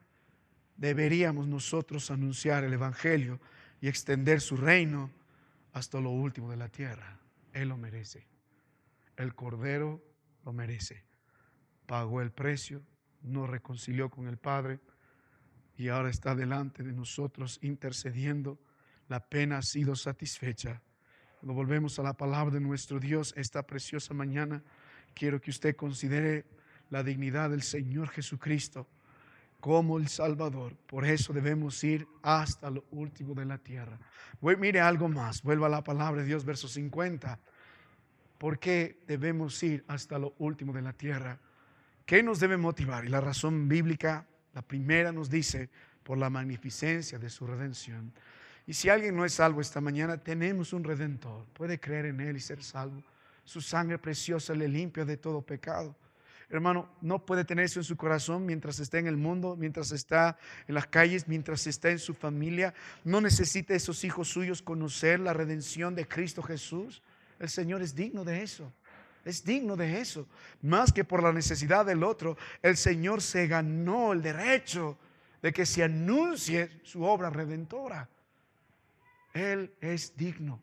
Deberíamos nosotros anunciar el evangelio y extender su reino hasta lo último de la tierra. Él lo merece. El Cordero lo merece. Pagó el precio, nos reconcilió con el Padre y ahora está delante de nosotros intercediendo. La pena ha sido satisfecha. Cuando volvemos a la palabra de nuestro Dios esta preciosa mañana, quiero que usted considere la dignidad del Señor Jesucristo como el Salvador. Por eso debemos ir hasta lo último de la tierra. Mire algo más. Vuelva a la palabra de Dios, verso 50. ¿Por qué debemos ir hasta lo último de la tierra? ¿Qué nos debe motivar? Y la razón bíblica, la primera nos dice, por la magnificencia de su redención. Y si alguien no es salvo esta mañana, tenemos un Redentor. Puede creer en Él y ser salvo. Su sangre preciosa le limpia de todo pecado. Hermano, no puede tener eso en su corazón mientras está en el mundo, mientras está en las calles, mientras está en su familia. No necesita esos hijos suyos conocer la redención de Cristo Jesús. El Señor es digno de eso. Es digno de eso. Más que por la necesidad del otro, el Señor se ganó el derecho de que se anuncie su obra redentora. Él es digno.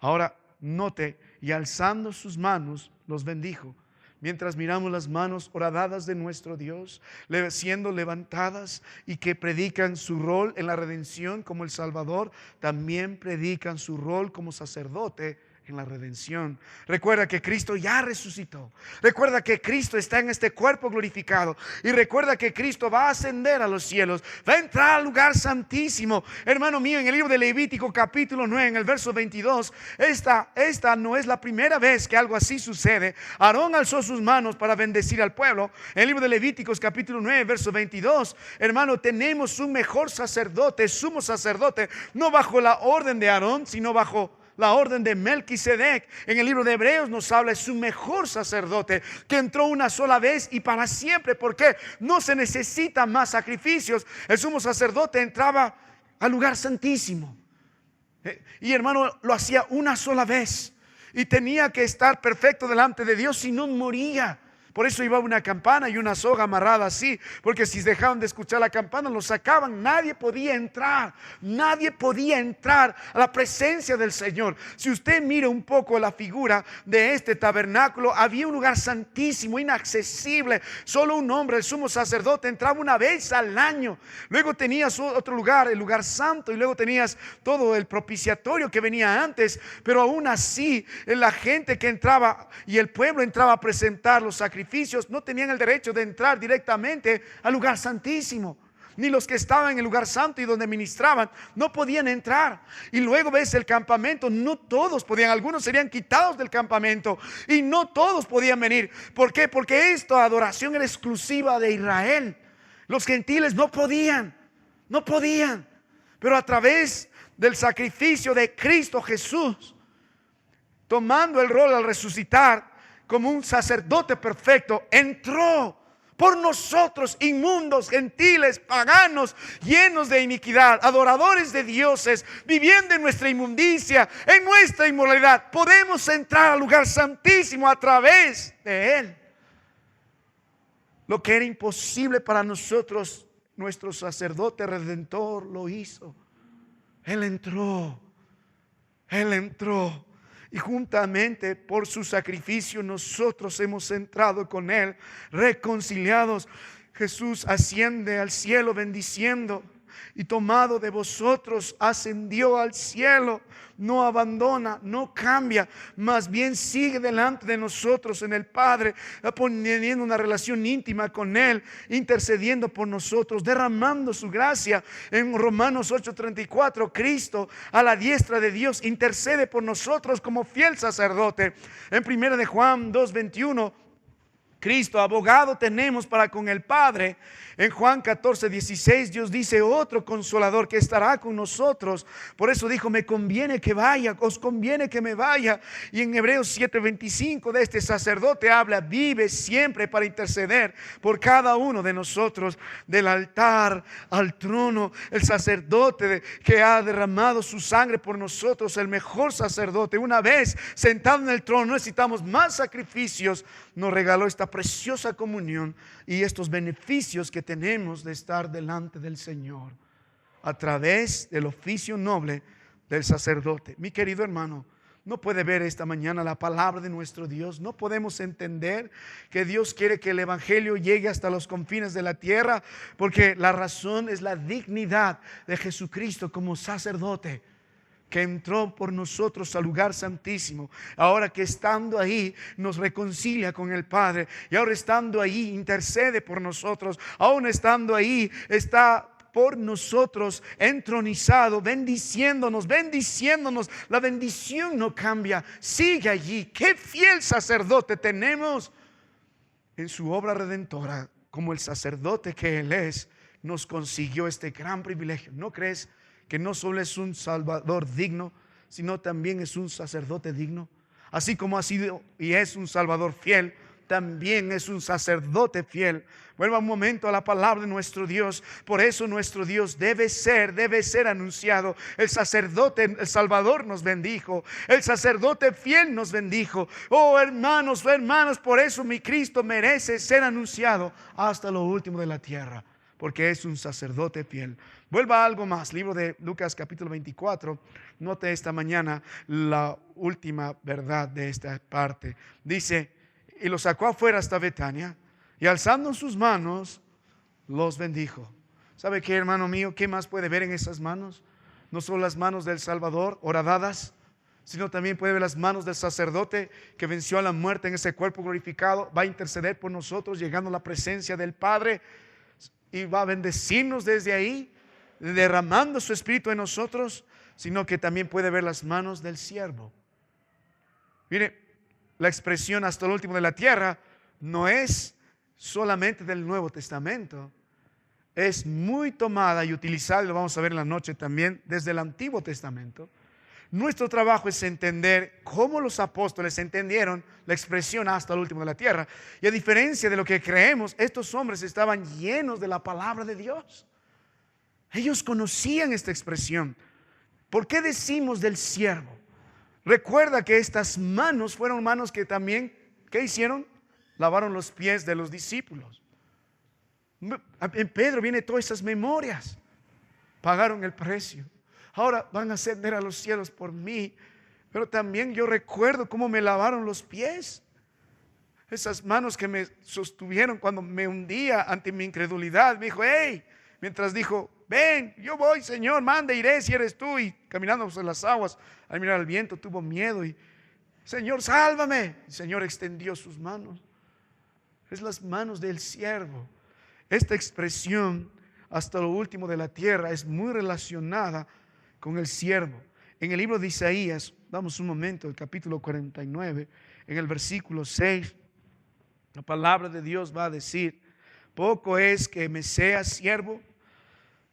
Ahora note, y alzando sus manos los bendijo. Mientras miramos las manos horadadas de nuestro Dios siendo levantadas y que predican su rol en la redención como el Salvador, también predican su rol como sacerdote en la redención. Recuerda que Cristo ya resucitó. Recuerda que Cristo está en este cuerpo glorificado. Y recuerda que Cristo va a ascender a los cielos. Va a entrar al lugar santísimo. Hermano mío, en el libro de Levítico capítulo 9, en el verso 22, esta no es la primera vez que algo así sucede. Aarón alzó sus manos para bendecir al pueblo. En el libro de Levíticos capítulo 9, verso 22, hermano, tenemos un mejor sacerdote, sumo sacerdote, no bajo la orden de Aarón, sino bajo la orden de Melquisedec. En el libro de Hebreos nos habla de su mejor sacerdote, que entró una sola vez y para siempre. Porque no se necesitan más sacrificios. El sumo sacerdote entraba al lugar santísimo y, hermano, lo hacía una sola vez y tenía que estar perfecto delante de Dios, si no moría. Por eso iba una campana y una soga amarrada así, porque si dejaban de escuchar la campana, lo sacaban. Nadie podía entrar a la presencia del Señor. Si usted mira un poco la figura de este tabernáculo, había un lugar santísimo, inaccesible. Solo un hombre, el sumo sacerdote, entraba una vez al año. Luego tenías otro lugar, el lugar santo, y luego tenías todo el propiciatorio que venía antes. Pero aún así, la gente que entraba y el pueblo entraba a presentar los sacrificios, no tenían el derecho de entrar directamente al lugar santísimo. Ni los que estaban en el lugar santo y donde ministraban no podían entrar. Y luego ves el campamento, no todos podían, algunos serían quitados del campamento y no todos podían venir. ¿Por qué? Porque esta adoración era exclusiva de Israel. Los gentiles no podían. Pero a través del sacrificio de Cristo Jesús, tomando el rol al resucitar como un sacerdote perfecto, entró por nosotros, inmundos, gentiles, paganos, llenos de iniquidad, adoradores de dioses, viviendo en nuestra inmundicia, en nuestra inmoralidad. Podemos entrar al lugar santísimo a través de Él. Lo que era imposible para nosotros, nuestro sacerdote redentor lo hizo. Él entró. Y juntamente por su sacrificio nosotros hemos entrado con Él, reconciliados. Jesús asciende al cielo bendiciendo, y tomado de vosotros ascendió al cielo. No abandona, no cambia, más bien sigue delante de nosotros en el Padre, poniendo una relación íntima con Él, intercediendo por nosotros, derramando su gracia. En Romanos 8:34, Cristo a la diestra de Dios intercede por nosotros como fiel sacerdote. En 1 de Juan 2:21, Cristo, abogado tenemos para con el Padre. En Juan 14:16 Dios dice: otro consolador que estará con nosotros. Por eso dijo: me conviene que vaya, os conviene que me vaya. Y en Hebreos 7:25 de este sacerdote habla: vive siempre para interceder por cada uno de nosotros. Del altar al trono, el sacerdote que ha derramado su sangre por nosotros, el mejor sacerdote. Una vez sentado en el trono, no necesitamos más sacrificios. Nos regaló esta preciosa comunión y estos beneficios que tenemos de estar delante del Señor a través del oficio noble del sacerdote. Mi querido hermano, no puede ver esta mañana la palabra de nuestro Dios. No podemos entender que Dios quiere que el evangelio llegue hasta los confines de la tierra, porque la razón es la dignidad de Jesucristo como sacerdote, que entró por nosotros al lugar santísimo. Ahora que estando ahí nos reconcilia con el Padre, y ahora estando ahí intercede por nosotros. Aún estando ahí está por nosotros entronizado, bendiciéndonos. La bendición no cambia, sigue allí. Qué fiel sacerdote tenemos en su obra redentora. Como el sacerdote que Él es, nos consiguió este gran privilegio. ¿No crees que no solo es un salvador digno, sino también es un sacerdote digno? Así como ha sido y es un salvador fiel, también es un sacerdote fiel. Vuelva un momento a la palabra de nuestro Dios. Por eso nuestro Dios debe ser anunciado. El sacerdote, el Salvador nos bendijo. El sacerdote fiel nos bendijo. Oh hermanos, por eso mi Cristo merece ser anunciado hasta lo último de la tierra, porque es un sacerdote fiel. Vuelva a algo más, libro de Lucas capítulo 24. Note esta mañana la última verdad de esta parte. Dice: y los sacó afuera hasta Betania, y alzando sus manos, los bendijo. ¿Sabe qué, hermano mío? ¿Qué más puede ver en esas manos? No solo las manos del Salvador horadadas, sino también puede ver las manos del sacerdote que venció a la muerte en ese cuerpo glorificado. Va a interceder por nosotros, llegando a la presencia del Padre, y va a bendecirnos desde ahí, derramando su espíritu en nosotros. Sino que también puede ver las manos del siervo. Mire, la expresión hasta el último de la tierra no es solamente del Nuevo Testamento. Es muy tomada y utilizada, y lo vamos a ver en la noche también, desde el Antiguo Testamento. Nuestro trabajo es entender cómo los apóstoles entendieron la expresión hasta el último de la tierra. Y a diferencia de lo que creemos, estos hombres estaban llenos de la palabra de Dios. Ellos conocían esta expresión. ¿Por qué decimos del siervo? Recuerda que estas manos fueron manos que también, ¿qué hicieron? lavaron los pies de los discípulos. En Pedro viene todas esas memorias. Pagaron el precio. Ahora van a ascender a los cielos por mí. Pero también yo recuerdo cómo me lavaron los pies. Esas manos que me sostuvieron cuando me hundía ante mi incredulidad. Me dijo, hey, mientras dijo, ven, yo voy, Señor, manda, iré si eres tú. Y caminando sobre las aguas, al mirar el viento, tuvo miedo y, Señor, sálvame. El Señor extendió sus manos. Es las manos del siervo. Esta expresión, hasta lo último de la tierra, es muy relacionada con el siervo. En el libro de Isaías, damos un momento, el capítulo 49, en el versículo 6, la palabra de Dios va a decir, poco es que me seas siervo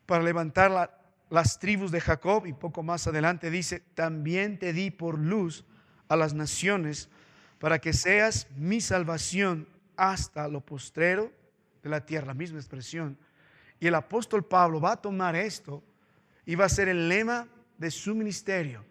para levantar las tribus de Jacob, y poco más adelante dice, también te di por luz a las naciones, para que seas mi salvación hasta lo postrero de la tierra, la misma expresión. Y el apóstol Pablo va a tomar esto y va a ser el lema de su ministerio.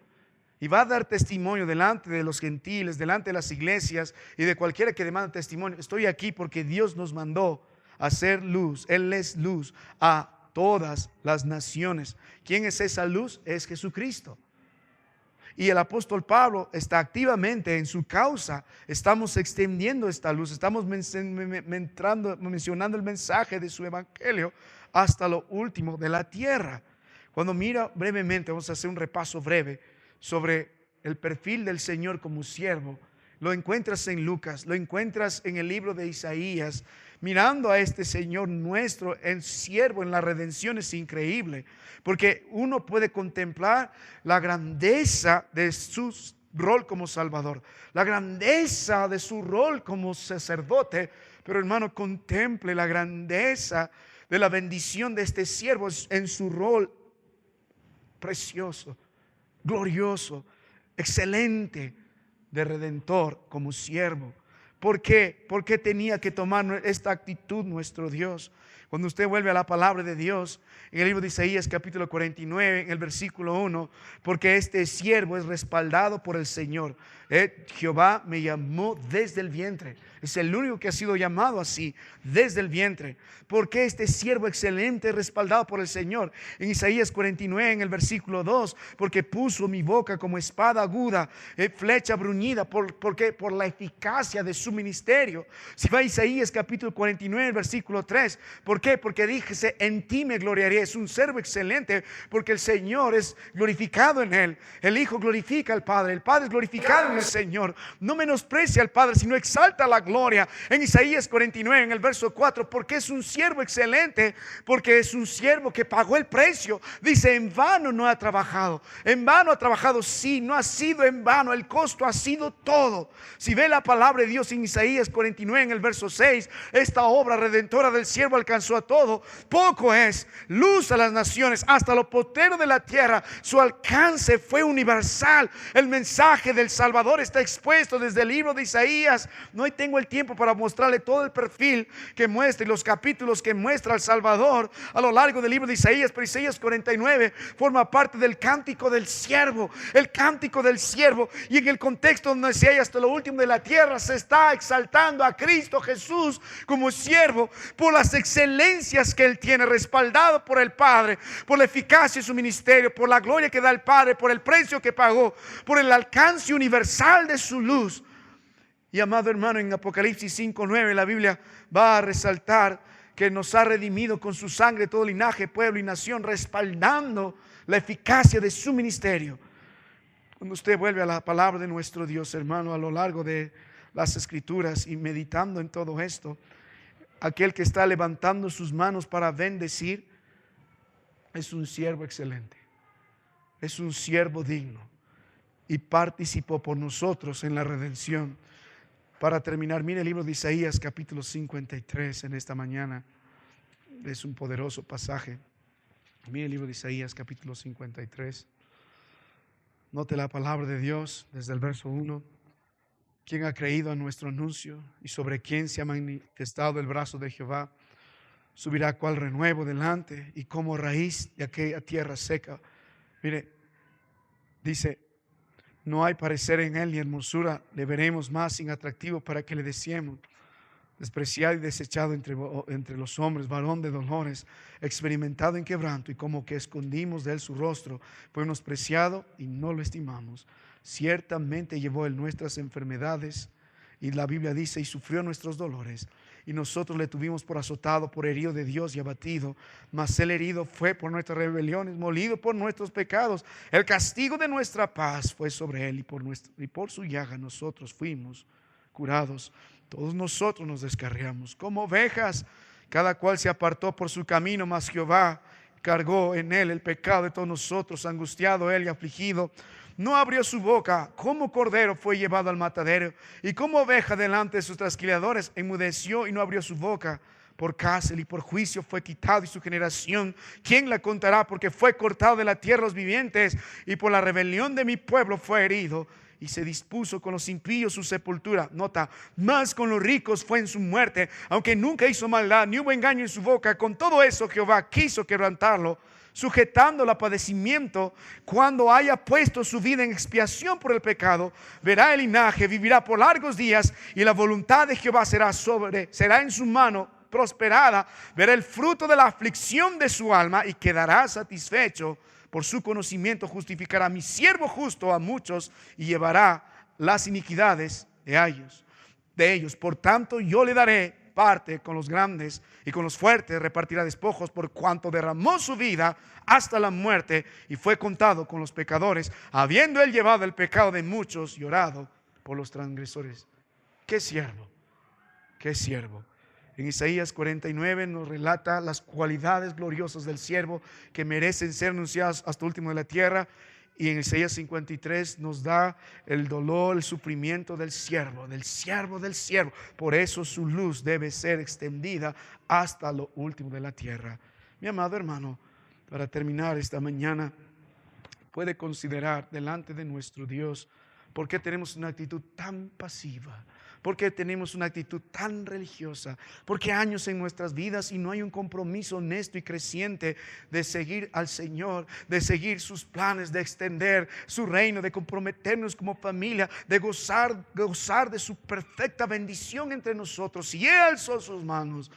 Y va a dar testimonio delante de los gentiles, delante de las iglesias y de cualquiera que demanda testimonio. Estoy aquí porque Dios nos mandó a hacer luz. Él es luz a todas las naciones. ¿Quién es esa luz? Es Jesucristo. Y el apóstol Pablo está activamente en su causa. Estamos extendiendo esta luz. Estamos mencionando el mensaje de su evangelio hasta lo último de la tierra. Cuando mira brevemente, vamos a hacer un repaso breve sobre el perfil del Señor como siervo. Lo encuentras en Lucas, lo encuentras en el libro de Isaías. Mirando a este Señor nuestro, el siervo en la redención es increíble, porque uno puede contemplar la grandeza de su rol como Salvador, la grandeza de su rol como sacerdote, pero hermano, contemple la grandeza de la bendición de este siervo en su rol precioso, glorioso, excelente de redentor como siervo. ¿Por qué? ¿Por qué tenía que tomar esta actitud nuestro Dios? Cuando usted vuelve a la palabra de Dios, en el libro de Isaías capítulo 49, en el versículo 1, porque este siervo es respaldado por el Señor. Jehová me llamó desde el vientre. Es el único que ha sido llamado así, desde el vientre. Porque este siervo excelente es respaldado por el Señor. En Isaías 49, en el versículo 2, porque puso mi boca como espada aguda, flecha bruñida, porque por la eficacia de su ministerio. Si va a Isaías capítulo 49, versículo 3, ¿por qué? Porque díjese, en ti me gloriaré. Es un siervo excelente porque el Señor es glorificado en él. El Hijo glorifica al Padre, el Padre es glorificado en el Señor. No menosprecia al Padre, sino exalta la gloria. En Isaías 49, en el verso 4, porque es un siervo excelente, porque es un siervo que pagó el precio. Dice, en vano no ha trabajado. En vano ha trabajado, sí, no ha sido en vano. El costo ha sido todo. Si ve la palabra de Dios en Isaías 49, en el verso 6, esta obra redentora del siervo alcanzó a todo. Poco es, luz a las naciones, hasta lo postrero de la tierra. Su alcance fue universal. El mensaje del Salvador está expuesto desde el libro de Isaías. No tengo el tiempo para mostrarle todo el perfil que muestra y los capítulos que muestra al Salvador a lo largo del libro de Isaías, pero Isaías 49 forma parte del cántico del siervo, el cántico del siervo. Y en el contexto donde se halla hasta lo último de la tierra, se está exaltando a Cristo Jesús como siervo por las excelencias que él tiene, respaldado por el Padre, por la eficacia de su ministerio, por la gloria que da el Padre, por el precio que pagó, por el alcance universal de su luz. Y amado hermano, en Apocalipsis 5:9 la Biblia va a resaltar que nos ha redimido con su sangre todo linaje, pueblo y nación, respaldando la eficacia de su ministerio. Cuando usted vuelve a la palabra de nuestro Dios, hermano, a lo largo de las Escrituras y meditando en todo esto, aquel que está levantando sus manos para bendecir es un siervo excelente, es un siervo digno y participó por nosotros en la redención. Para terminar, mire el libro de Isaías capítulo 53 en esta mañana. Es un poderoso pasaje. Mire el libro de Isaías capítulo 53. Note la palabra de Dios desde el verso 1. ¿Quién ha creído a nuestro anuncio y sobre quién se ha manifestado el brazo de Jehová? Subirá cual renuevo delante y como raíz de aquella tierra seca. Mire, dice, no hay parecer en él ni hermosura, le veremos más sin atractivo para que le deseemos. despreciado y desechado entre los hombres, varón de dolores, experimentado en quebranto, y como que escondimos de él su rostro, fue menospreciado y no lo estimamos. Ciertamente llevó él nuestras enfermedades, y la Biblia dice, y sufrió nuestros dolores, y nosotros le tuvimos por azotado, por herido de Dios y abatido. Mas el herido fue por nuestras rebeliones, molido por nuestros pecados. El castigo de nuestra paz fue sobre él, y por su llaga nosotros fuimos curados. Todos nosotros nos descarriamos como ovejas, cada cual se apartó por su camino, mas Jehová cargó en él el pecado de todos nosotros. Angustiado él y afligido, no abrió su boca. Como cordero fue llevado al matadero, y como oveja delante de sus trasquiladores, enmudeció y no abrió su boca. Por cárcel y por juicio fue quitado, y su generación, ¿quién la contará? Porque fue cortado de la tierra de los vivientes, y por la rebelión de mi pueblo fue herido. Y se dispuso con los impíos su sepultura. Nota, más con los ricos fue en su muerte, aunque nunca hizo maldad, ni hubo engaño en su boca. Con todo eso Jehová quiso quebrantarlo, sujetándolo a padecimiento. Cuando haya puesto su vida en expiación por el pecado, verá el linaje, vivirá por largos días, y la voluntad de Jehová será en su mano prosperada. Verá el fruto de la aflicción de su alma y quedará satisfecho. Por su conocimiento justificará mi siervo justo a muchos, y llevará las iniquidades de ellos. Por tanto, yo le daré parte con los grandes, y con los fuertes repartirá despojos, por cuanto derramó su vida hasta la muerte, y fue contado con los pecadores, habiendo él llevado el pecado de muchos y orado por los transgresores. ¡Qué siervo! ¡Qué siervo! En Isaías 49 nos relata las cualidades gloriosas del siervo que merecen ser anunciadas hasta el último de la tierra. Y en Isaías 53 nos da el dolor, el sufrimiento del siervo, del siervo, del siervo. Por eso su luz debe ser extendida hasta lo último de la tierra. Mi amado hermano, para terminar esta mañana, puede considerar delante de nuestro Dios por qué tenemos una actitud tan pasiva. ¿Por qué tenemos una actitud tan religiosa? ¿Por qué años en nuestras vidas y no hay un compromiso honesto y creciente de seguir al Señor, de seguir sus planes, de extender su reino, de comprometernos como familia, de gozar de su perfecta bendición entre nosotros? Si Él alzó sus manos,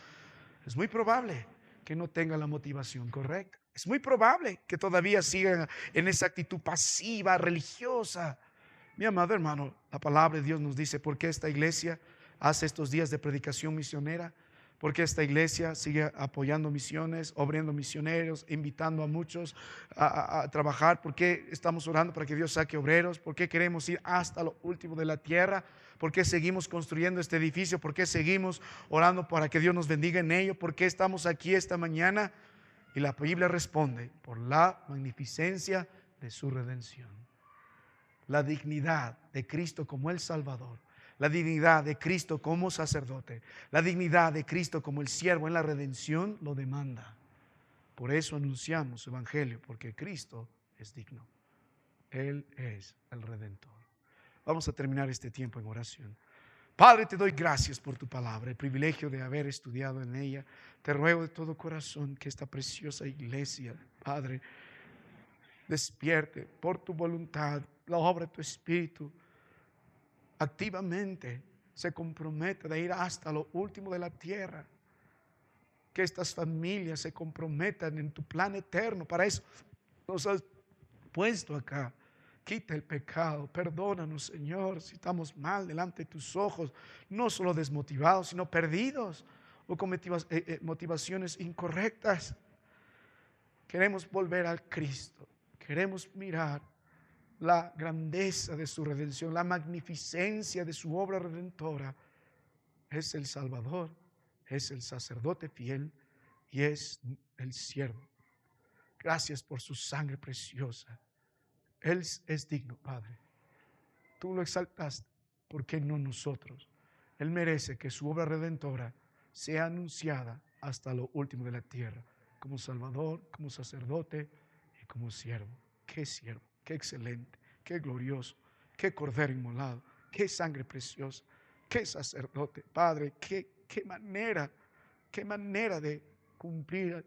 es muy probable que no tenga la motivación correcta. Es muy probable que todavía siga en esa actitud pasiva, religiosa. Mi amado hermano, la palabra de Dios nos dice por qué esta iglesia hace estos días de predicación misionera, por qué esta iglesia sigue apoyando misiones, obrando misioneros, invitando a muchos a trabajar, por qué estamos orando para que Dios saque obreros, por qué queremos ir hasta lo último de la tierra, por qué seguimos construyendo este edificio, por qué seguimos orando para que Dios nos bendiga en ello, por qué estamos aquí esta mañana. Y la Biblia responde: por la magnificencia de su redención. La dignidad de Cristo como el Salvador, la dignidad de Cristo como sacerdote, la dignidad de Cristo como el siervo en la redención lo demanda. Por eso anunciamos el Evangelio, porque Cristo es digno. Él es el Redentor. Vamos a terminar este tiempo en oración. Padre, te doy gracias por tu palabra, el privilegio de haber estudiado en ella. Te ruego de todo corazón que esta preciosa iglesia, Padre, despierte por tu voluntad la obra de tu Espíritu, activamente se compromete de ir hasta lo último de la tierra. Que estas familias se comprometan en tu plan eterno. Para eso nos has puesto acá. Quita el pecado, perdónanos, Señor, si estamos mal delante de tus ojos, no solo desmotivados, sino perdidos o con motivaciones incorrectas. Queremos volver al Cristo, queremos mirar la grandeza de su redención, la magnificencia de su obra redentora. Es el Salvador, es el sacerdote fiel y es el siervo. Gracias por su sangre preciosa. Él es digno, Padre. Tú lo exaltaste, ¿por qué no nosotros? Él merece que su obra redentora sea anunciada hasta lo último de la tierra, como Salvador, como sacerdote y como siervo. Qué siervo, qué excelente, qué glorioso, qué cordero inmolado, qué sangre preciosa, qué sacerdote. Padre, qué manera de cumplir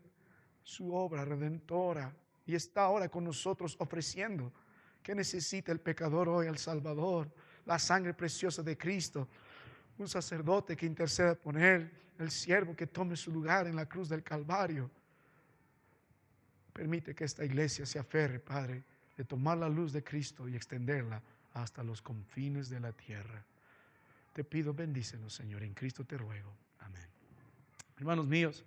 su obra redentora. Y está ahora con nosotros ofreciendo. ¿Qué necesita el pecador hoy al Salvador? La sangre preciosa de Cristo. un sacerdote que interceda por él, el siervo que tome su lugar en la cruz del Calvario. Permite que esta iglesia se aferre, Padre, de tomar la luz de Cristo y extenderla hasta los confines de la tierra. Te pido, bendícenos, Señor, en Cristo te ruego. Amén. Hermanos míos,